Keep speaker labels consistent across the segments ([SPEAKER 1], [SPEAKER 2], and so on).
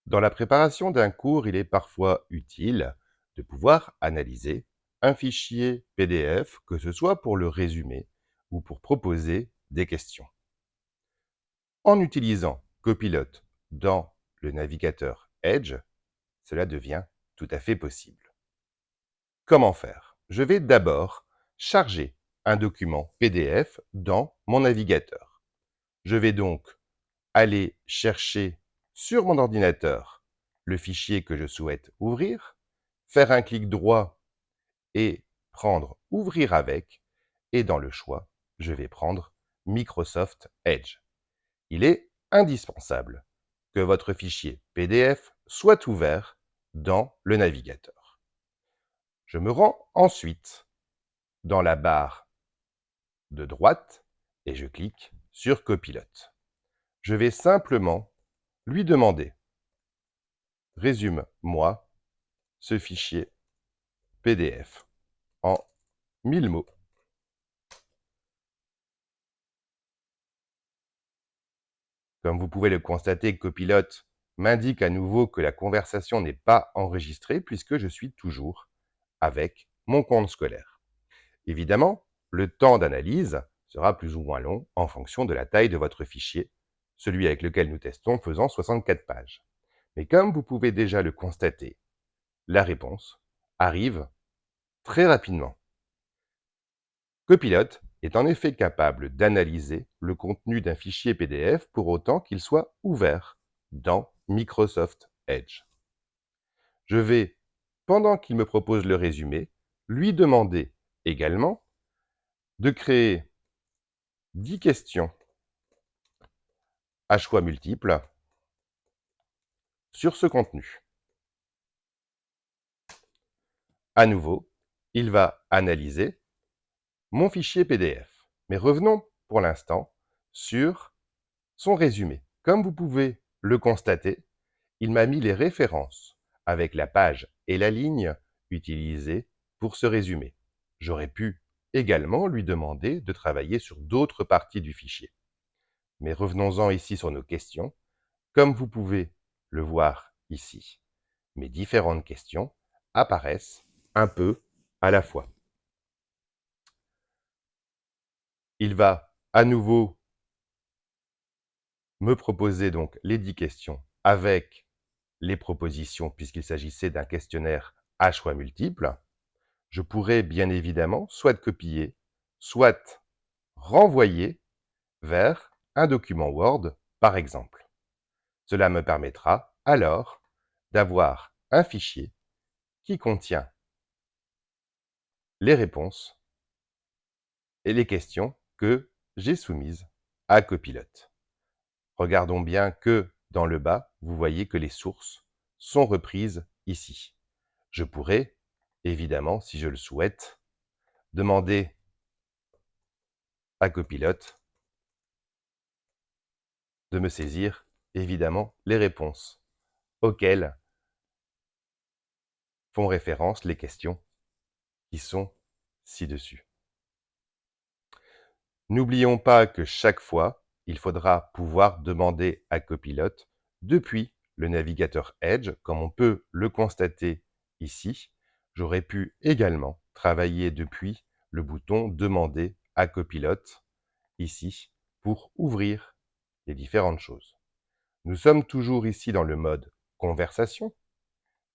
[SPEAKER 1] Dans la préparation d'un cours, il est parfois utile de pouvoir analyser un fichier PDF, que ce soit pour le résumer ou pour proposer des questions. En utilisant Copilot dans le navigateur Edge, cela devient tout à fait possible. Comment faire? Je vais d'abord charger un document PDF dans mon navigateur. Je vais donc aller chercher sur mon ordinateur le fichier que je souhaite ouvrir, faire un clic droit et prendre Ouvrir avec, et dans le choix, je vais prendre Microsoft Edge. Il est indispensable que votre fichier PDF soit ouvert dans le navigateur. Je me rends ensuite dans la barre de droite et je clique sur Copilot. Je vais simplement lui demander résume-moi ce fichier PDF en 1000 mots. Comme vous pouvez le constater, Copilot m'indique à nouveau que la conversation n'est pas enregistrée puisque je suis toujours avec mon compte scolaire. Évidemment, le temps d'analyse sera plus ou moins long en fonction de la taille de votre fichier, celui avec lequel nous testons faisant 64 pages. Mais comme vous pouvez déjà le constater, la réponse arrive très rapidement. Copilot est en effet capable d'analyser le contenu d'un fichier PDF pour autant qu'il soit ouvert dans Microsoft Edge. Je vais, pendant qu'il me propose le résumé, lui demander également de créer 10 questions à choix multiples sur ce contenu. À nouveau, il va analyser mon fichier PDF. Mais revenons pour l'instant sur son résumé. Comme vous pouvez le constater, il m'a mis les références avec la page et la ligne utilisées pour ce résumé. J'aurais pu également lui demander de travailler sur d'autres parties du fichier. Mais revenons-en ici sur nos questions. Comme vous pouvez le voir ici, mes différentes questions apparaissent un peu à la fois. Il va à nouveau me proposer donc les 10 questions avec les propositions puisqu'il s'agissait d'un questionnaire à choix multiples. Je pourrais bien évidemment soit copier, soit renvoyer vers un document Word, par exemple. Cela me permettra alors d'avoir un fichier qui contient les réponses et les questions que j'ai soumises à Copilot. Regardons bien que dans le bas, vous voyez que les sources sont reprises ici. Je pourrais, évidemment, si je le souhaite, demander à Copilot de me saisir, évidemment, les réponses auxquelles font référence les questions qui sont ci-dessus. N'oublions pas que chaque fois, il faudra pouvoir demander à Copilot depuis le navigateur Edge, comme on peut le constater ici. J'aurais pu également travailler depuis le bouton Demander à Copilot, ici, pour ouvrir les différentes choses. Nous sommes toujours ici dans le mode conversation,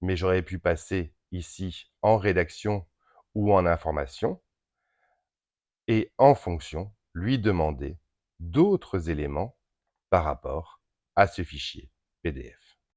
[SPEAKER 1] mais j'aurais pu passer ici en rédaction ou en information et en fonction, lui demander d'autres éléments par rapport à ce fichier PDF.